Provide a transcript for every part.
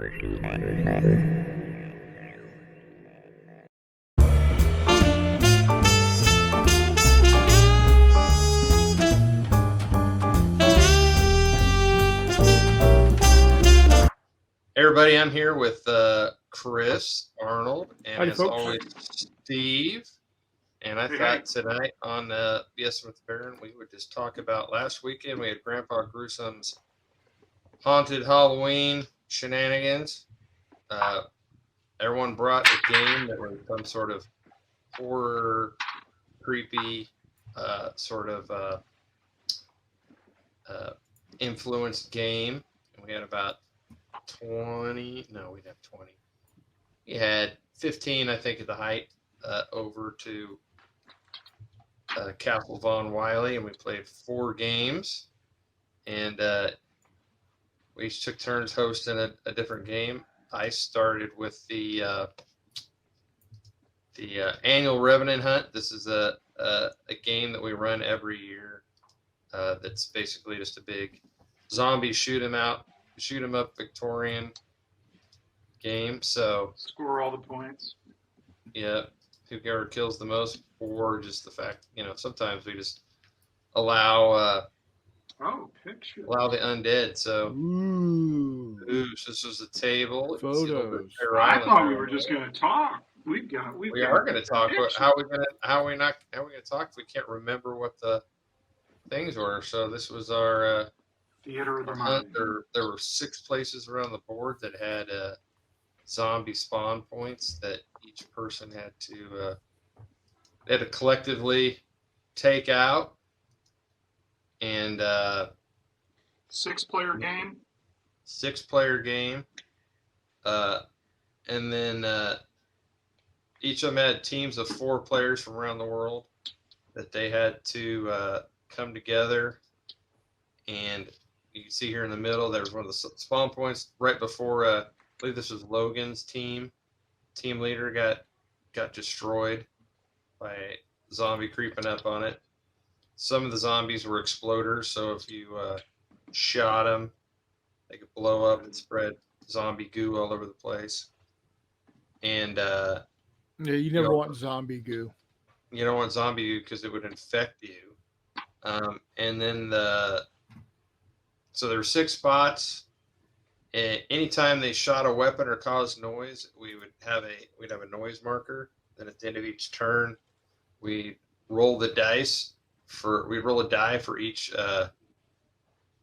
Everybody, I'm here with Chris, Arnold, and Howdy, as folks. always, Steve. And I thought tonight on Yes with Baron, we would just talk about last weekend. We had Grandpa Gruesome's haunted Halloween shenanigans. Everyone brought a game that was some sort of horror, creepy, influenced game. And we had about 20. No, we'd have 20. We had 15, I think, at the height, over to Castle Von Wiley, and we played 4 games. And we each took turns hosting a different game. I started with the annual Revenant Hunt. This is a game that we run every year. That's basically just a big zombie shoot 'em up Victorian game. So score all the points. Yeah, whoever kills the most, or just the fact, sometimes we just allow the undead. So this was a table. Photos. I thought we were just going to talk. We are going to talk. How are we going to talk if we can't remember what the things were? So this was our theater of the hunt. mind. There were 6 places around the board that had zombie spawn points that each person had to collectively take out. And 6-player game. 6-player game. And then each of them had teams of 4 players from around the world that they had to come together. And you can see here in the middle, there was one of the spawn points right before, I believe this was Logan's team. Team leader got destroyed by a zombie creeping up on it. Some of the zombies were exploders, so if you shot them, they could blow up and spread zombie goo all over the place. And you never want zombie goo. You don't want zombie goo because it would infect you. And then so there were 6 spots. Anytime they shot a weapon or caused noise, we'd have a noise marker. Then at the end of each turn, we'd roll a die for each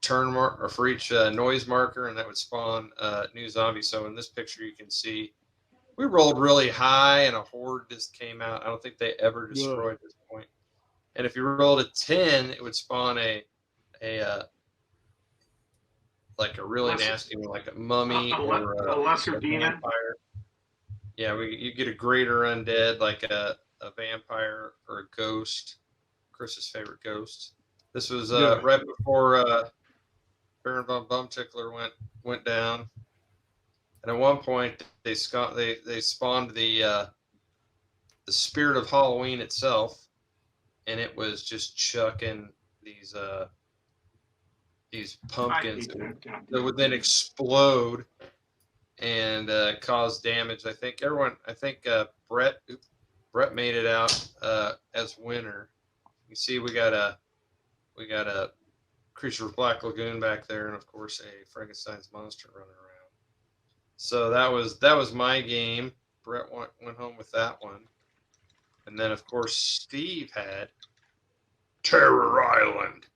turn mark, or for each noise marker, and that would spawn new zombies. So in this picture, you can see we rolled really high, and a horde just came out. I don't think they ever destroyed this point. And if you rolled a 10, it would spawn a really nasty one, like a mummy or a lesser demon. Vampire. Yeah, you get a greater undead, like a vampire or a ghost. Chris's favorite ghost. This was right before Baron von Bumtickler went down, and at one point they spawned the spirit of Halloween itself, and it was just chucking these pumpkins that would then explode and cause damage. I think Brett made it out as winner. You see, we got a creature of Black Lagoon back there, and of course a Frankenstein's monster running around. So that was my game. Brett went home with that one, and then of course Steve had Terror Island.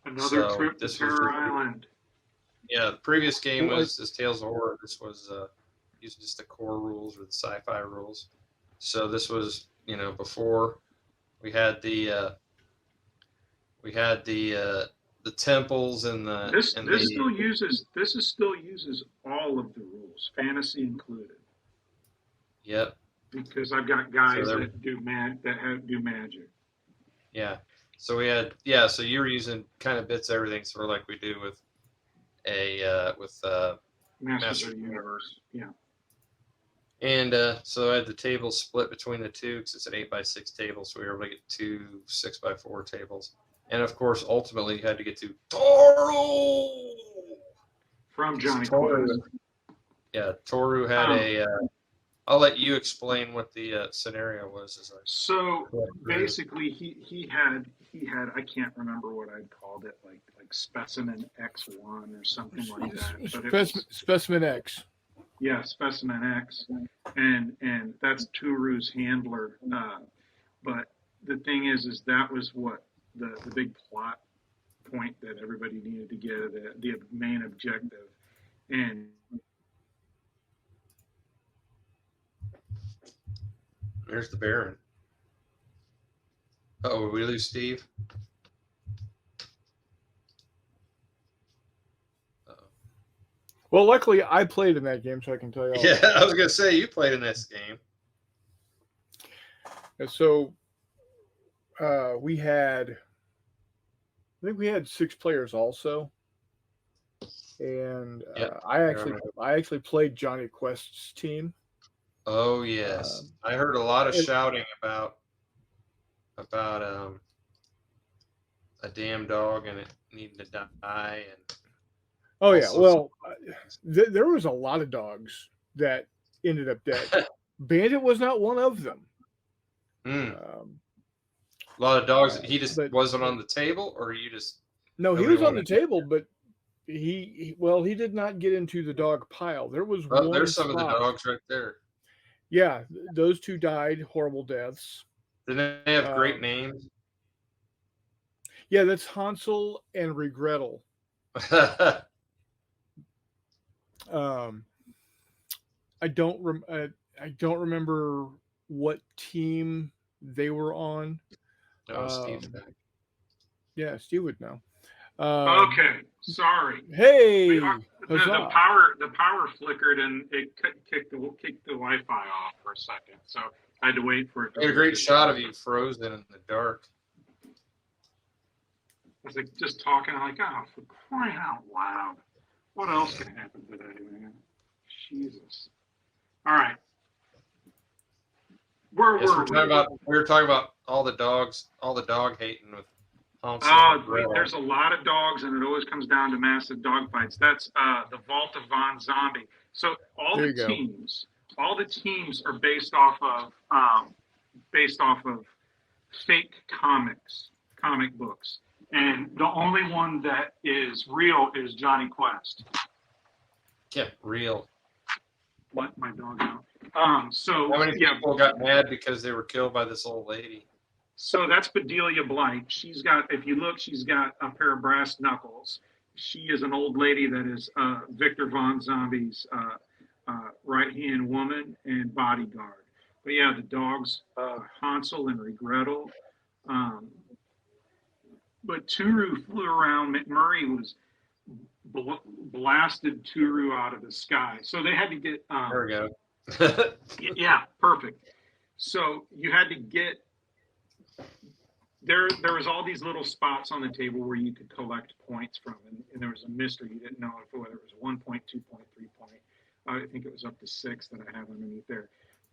Another trip to Terror Island. Yeah, the previous game was Tales of Horror. This was using just the core rules or the sci-fi rules. So this was, before we had the temples and the. This still uses all of the rules, fantasy included. Yep. Because I've got guys that do magic. Yeah. So we had so you were using kind of bits of everything, sort of like we do with Masters of the Universe. Yeah. And so I had the table split between the two because it's an 8x6 table, so we were able to get 2 6x4 tables. And of course, ultimately, you had to get to Toro from Johnny Quest. Yeah, Toru had a. I'll let you explain what the scenario was. As I So collect through. basically, he had I can't remember what I'd called it, like Specimen X1 or something like that. But it was, Specimen X. yeah, Specimen X, and that's Turu's handler. But the thing is that was what the big plot point that everybody needed to get, the main objective, and There's the Baron. Oh, we lose Steve. Well, luckily I played in that game, so I can tell you all. Yeah, I was gonna say you played in this game. And so we had, I think we had 6 players also, and Yep, I actually played Johnny Quest's team. Oh yes, I heard a lot of shouting about a damn dog and it needing to die and. Oh yeah, well, there was a lot of dogs that ended up dead. Bandit was not one of them. A lot of dogs. He just wasn't on the table, or you just. No, he was on the table, but he did not get into the dog pile. There was one. There's some spot. of the dogs right there. Yeah, those 2 died horrible deaths. Did they have great names? Yeah, that's Hansel and Regrettal. I don't remember what team they were on. Steve's back. Yeah, Steve would know. Okay, sorry. Hey, the power flickered and it kicked the Wi-Fi off for a second, so I had to wait for it. I had a great shot of you frozen in the dark. I was like just talking, I'm like, oh, for crying out loud! What else can happen today, man? Jesus! All right, we were talking about all the dogs, all the dog hating with. There's a lot of dogs, and it always comes down to massive dog fights. That's the Vault of Von Zombie. So all the teams are based off of fake comic books, and the only one that is real is Johnny Quest. Yeah, real. Let my dog out. So how many people got mad because they were killed by this old lady? So that's Bedelia Blight. She's got a pair of brass knuckles. She is an old lady that is Victor Von Zombie's right-hand woman and bodyguard. But yeah, the dogs, Hansel and Regrettal. But Turu flew around. McMurray was blasted Turu out of the sky. So they had to get. There we go. Yeah, perfect. So you had to get. There was all these little spots on the table where you could collect points from, and there was a mystery. You didn't know whether it was 1 point, 2 point, 3 point. I think it was up to 6 that I have underneath there.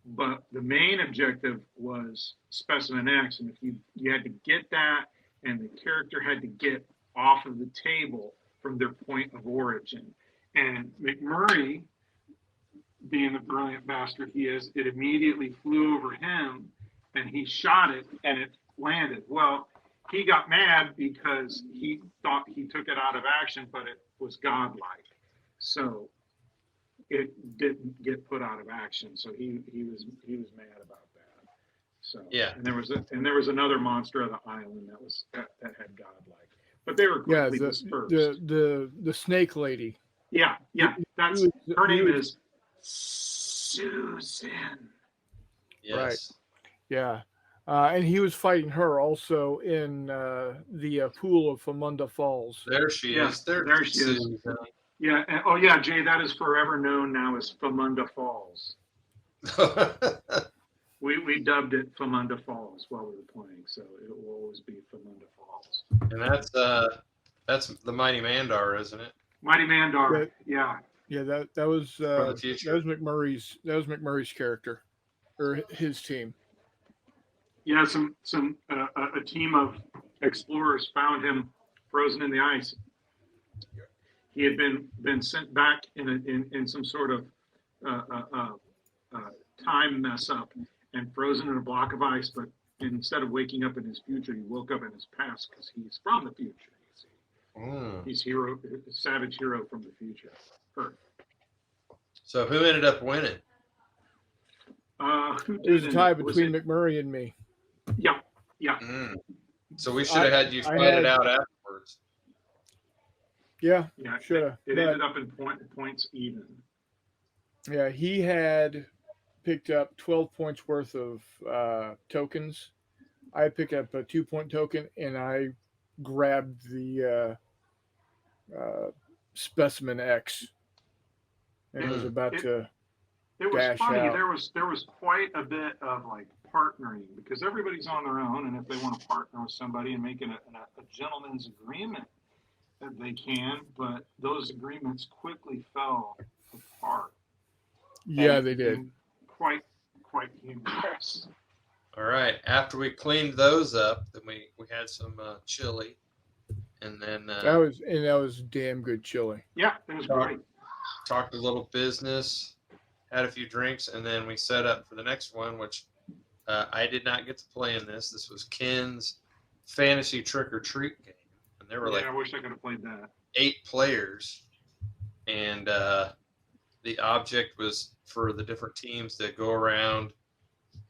But the main objective was Specimen X, and if you had to get that, and the character had to get off of the table from their point of origin. And McMurray, being the brilliant bastard he is, it immediately flew over him, and he shot it, and it landed. Well, he got mad because he thought he took it out of action, but it was godlike. So it didn't get put out of action. So he was mad about that. So yeah. And there was another monster of the island that had godlike. But they were quickly dispersed. The snake lady. Yeah. That's her name is Susan. Yes. Right. Yeah. And he was fighting her also in the pool of Famunda Falls. There she is. There she is. Yeah. And, Jay, that is forever known now as Famunda Falls. We dubbed it Famunda Falls while we were playing, so it will always be Famunda Falls. And that's the Mighty Mandar, isn't it? Mighty Mandar. Yeah. Yeah. That was McMurray's character, or his team. Yeah, a team of explorers found him frozen in the ice. He had been sent back in some sort of time mess up and frozen in a block of ice, but instead of waking up in his future, he woke up in his past because he's from the future. You see, he's savage hero from the future. Earth. So who ended up winning? It was a tie between McMurray and me. Yeah. So we should have had you fight it out afterwards. Yeah, should have. It ended up in points even. Yeah, he had picked up 12 points worth of tokens. I picked up a 2-point token, and I grabbed the Specimen X, and was about to. It was dash funny. out. There was quite a bit of like partnering because everybody's on their own, and if they want to partner with somebody and make a gentleman's agreement, that they can. But those agreements quickly fell apart. Yeah, they did. Quite humorous. All right. After we cleaned those up, then we had some chili, and then that was damn good chili. Yeah, it was great. Talked a little business. Had a few drinks, and then we set up for the next one, which I did not get to play in this. This was Ken's fantasy trick or treat game, and there were I wish I could have played that. 8 players, and the object was for the different teams to go around,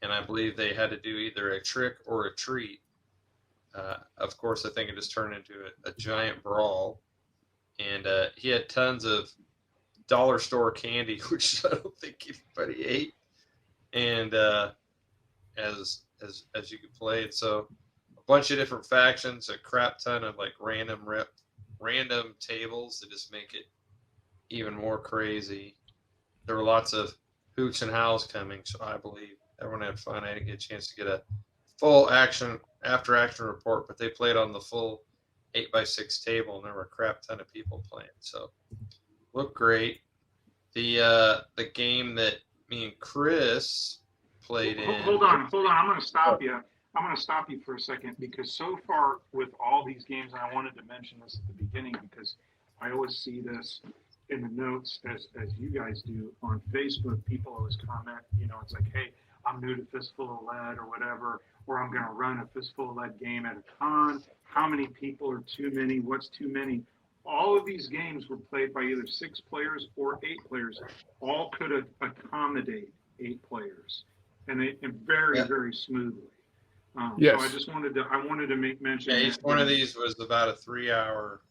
and I believe they had to do either a trick or a treat. Of course, I think it just turned into a giant brawl, and he had tons of dollar store candy, which I don't think anybody ate, and as you could play it. So a bunch of different factions, a crap ton of like random tables to just make it even more crazy. There were lots of hoots and howls coming, so I believe everyone had fun. I didn't get a chance to get a full after action report, but they played on the full 8x6 table, and there were a crap ton of people playing. So looked great. The game that me and Chris played in. Hold on. I'm going to stop you. I'm going to stop you for a second because so far with all these games, and I wanted to mention this at the beginning because I always see this in the notes as you guys do on Facebook. People always comment, it's like, hey, I'm new to Fistful of Lead or whatever, or I'm going to run a Fistful of Lead game at a con. How many people are too many? What's too many? All of these games were played by either 6 players or 8 players. All could accommodate 8 players, and very smoothly. Yes. So I wanted to make mention. Yeah, each one of these was about a 3-hour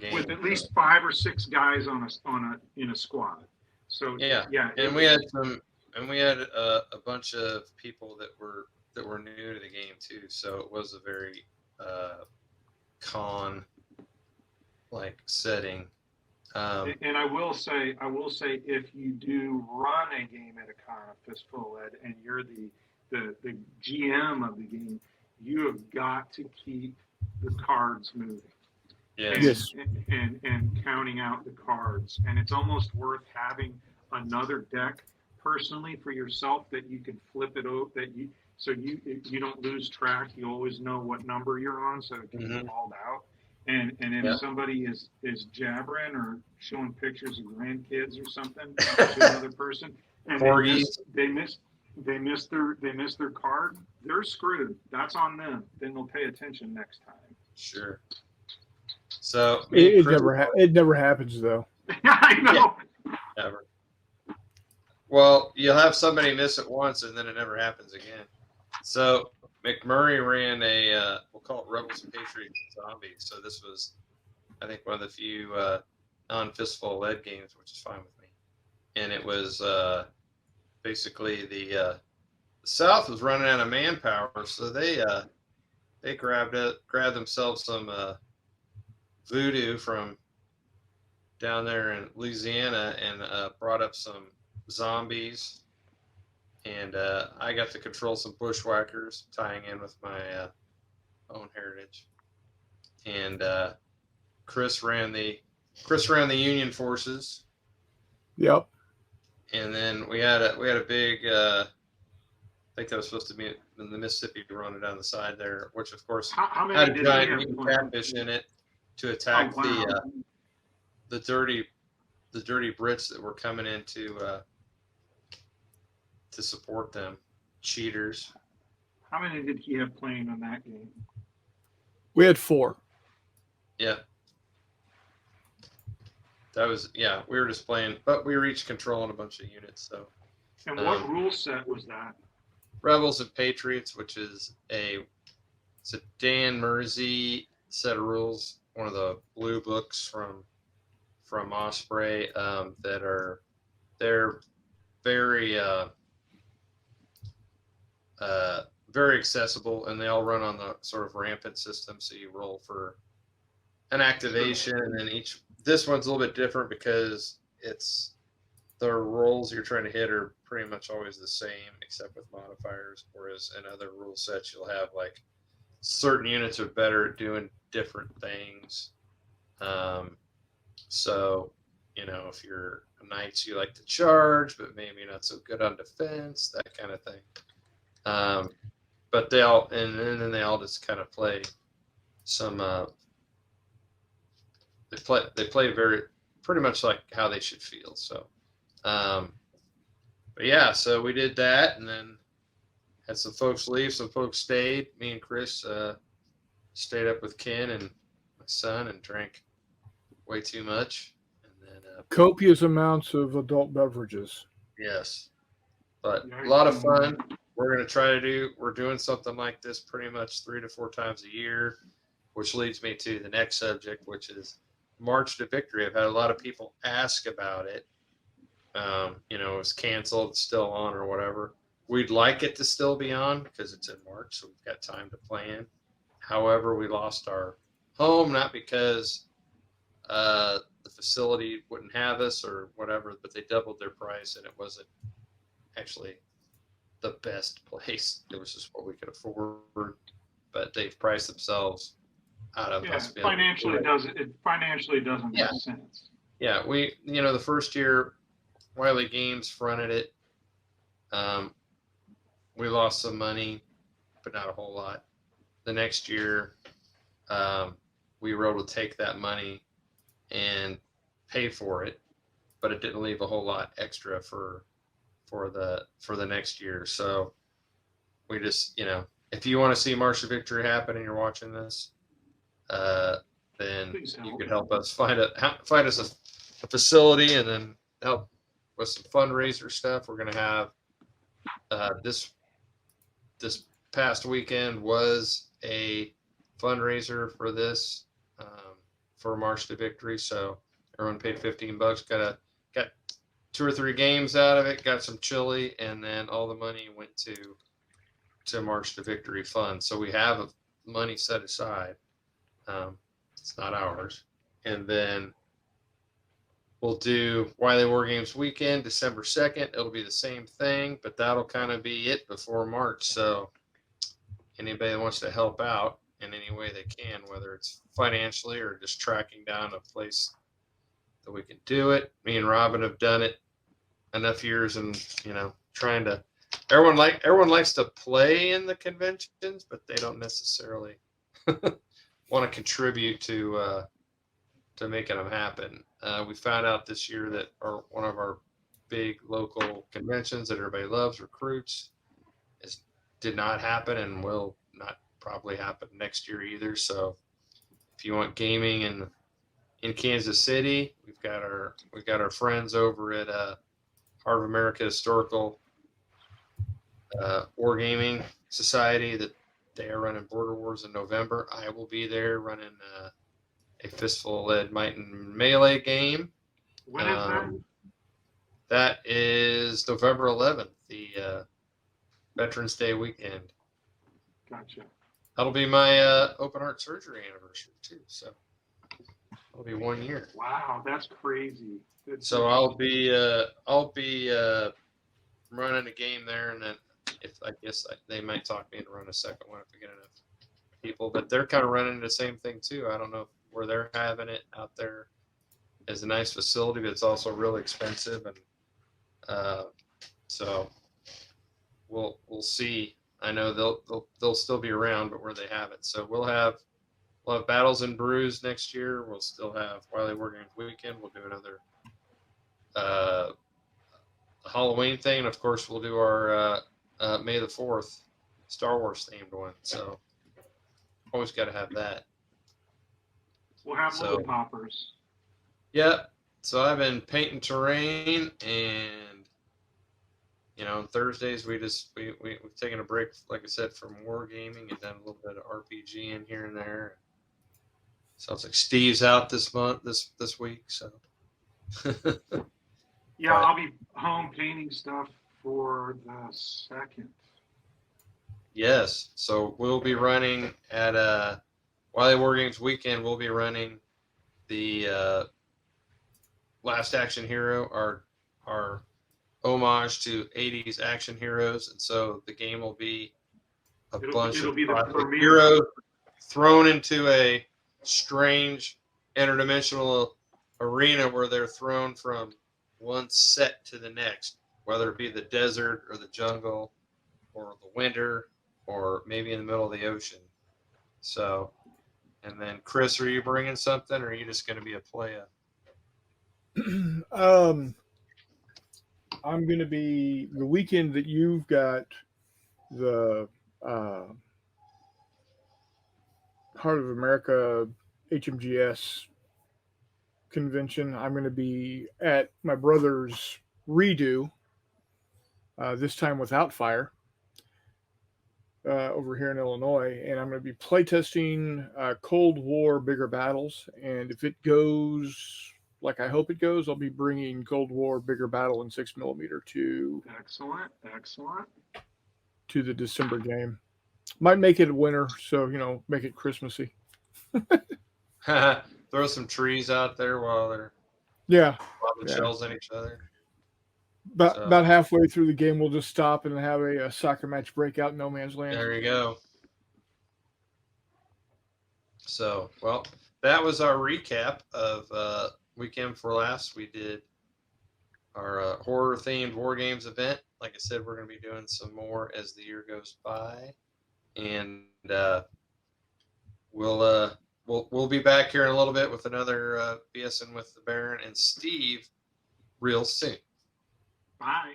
game with at least 5 or 6 guys in a squad. So yeah, and we had a bunch of people that were new to the game too. So it was a very con like setting. And I will say, if you do run a game at a con of Fistful of Lead and you're the GM of the game, you have got to keep the cards moving. Yes. And counting out the cards. And it's almost worth having another deck personally for yourself that you can flip it over, so you don't lose track. You always know what number you're on, so it can be called out. And if somebody is jabbering or showing pictures of grandkids or something to another person, and they miss their card, they're screwed. That's on them. Then they'll pay attention next time. Sure. So it never happens though. I know. Yeah, never. Well, you'll have somebody miss it once, and then it never happens again. So McMurray ran we'll call it Rebels and Patriots Zombies. So this was, I think, one of the few non-Fistful of Lead games, which is fine with me. And it was basically the South was running out of manpower, so they grabbed themselves some voodoo from down there in Louisiana and brought up some zombies. And I got to control some bushwhackers, tying in with my own heritage. And Chris ran the Union forces. Yep. And then we had a big. I think that was supposed to be in the Mississippi running down the side there, which of course had a giant catfish in it to attack the dirty the dirty Brits that were coming in to support them. Cheaters. How many did he have playing on that game? We had 4. Yeah. That was, yeah, we were just playing, but we were each controlling a bunch of units. So, And what rule set was that? Rebels and Patriots, which is it's a Dan Mersey set of rules, one of the blue books from Osprey, they're very very accessible, and they all run on the sort of rampant system. So you roll for an activation, and then this one's a little bit different because it's the rolls you're trying to hit are pretty much always the same, except with modifiers. Whereas in other rule sets, you'll have like certain units are better at doing different things. So, if you're knights, you like to charge, but maybe not so good on defense, that kind of thing. But they all, and then they all just kind of play some. They play very pretty much like how they should feel. So, but yeah, so we did that, and then had some folks leave, some folks stayed. Me and Chris stayed up with Ken and my son and drank way too much, and then Copious amounts of adult beverages. yes, but a lot of fun. We're doing something like this pretty much 3 to 4 times a year, which leads me to the next subject, which is March to Victory. I've had a lot of people ask about it. It's canceled, it's still on or whatever. We'd like it to still be on because it's in March, so we've got time to plan. However, we lost our home, not because the facility wouldn't have us or whatever, but they doubled their price, and it wasn't actually the best place. It was just what we could afford, but they've priced themselves out of us. Financially doesn't make sense. Yeah, the first year Wiley Games fronted it. We lost some money, but not a whole lot. The next year, we were able to take that money and pay for it, but it didn't leave a whole lot extra for the next year. So we just, if you want to see March to Victory happen and you're watching this, then you could help us find us a facility, and then help with some fundraiser stuff. We're going to have this past weekend was a fundraiser for this for March to Victory. So everyone paid $15. Got 2 or 3 games out of it. Got some chili, and then all the money went to March to Victory Fund. So we have money set aside. It's not ours. And then we'll do Wiley War Games weekend, December 2nd. It'll be the same thing, but that'll kind of be it before March. So anybody that wants to help out in any way they can, whether it's financially or just tracking down a place that we can do it. Me and Robin have done it enough years, and trying to. Everyone likes to play in the conventions, but they don't necessarily want to contribute to making them happen. We found out this year that one of our big local conventions that everybody loves, Recruits, did not happen and will not probably happen next year either. So if you want gaming in Kansas City, we've got our friends over at Heart of America Historical Wargaming Society that they are running Border Wars in November. I will be there running a Fistful-led Might and Melee game. When is that? That is November 11th, the Veterans Day weekend. Gotcha. That'll be my open heart surgery anniversary too. So it'll be 1 year. Wow, that's crazy. So I'll be running a game there, and then they might talk me into run a second one if we get enough people. But they're kind of running the same thing too. I don't know where they're having it out there. Is a nice facility, but it's also really expensive, and so we'll see. I know they'll still be around, but where they have it. So we'll have Battles and Brews next year. We'll still have Wiley War Games weekend. We'll do another Halloween thing, and of course we'll do our May the 4th Star Wars themed one. So always got to have that. We'll have So- little poppers. Yep. So I've been painting terrain, and on Thursdays we've taken a break, like I said, from wargaming and done a little bit of RPG in here and there. Sounds like Steve's out this week, so. Yeah, Right. I'll be home painting stuff for the 2nd. Yes. So we'll be running at Wiley War Games weekend. We'll be running the Last Action Hero, our homage to 80s action heroes, and so the game will be It'll be the classic premiere. heroes thrown into a strange interdimensional arena where they're thrown from one set to the next, whether it be the desert or the jungle or the winter or maybe in the middle of the ocean. So, and then Chris, are you bringing something, or are you just going to be a playa? I'm going to be the weekend that you've got the Heart of America HMGS convention. I'm going to be at my brother's redo, this time without fire, over here in Illinois, and I'm going to be playtesting Cold War bigger battles. And if it goes like I hope it goes, I'll be bringing Cold War bigger battle in 6mm to Excellent. to the December game. Might make it a winter, so make it Christmassy. Throw some trees out there while they're Yeah, popping Yeah. shells in each other. about halfway through the game, we'll just stop and have a soccer match break out in no man's land. There you go. So, well, that was our recap of Weekend for Laughs. We did our horror-themed War Games event. Like I said, we're going to be doing some more as the year goes by, and we'll be back here in a little bit with another BSing with the Baron and Steve real soon. Bye.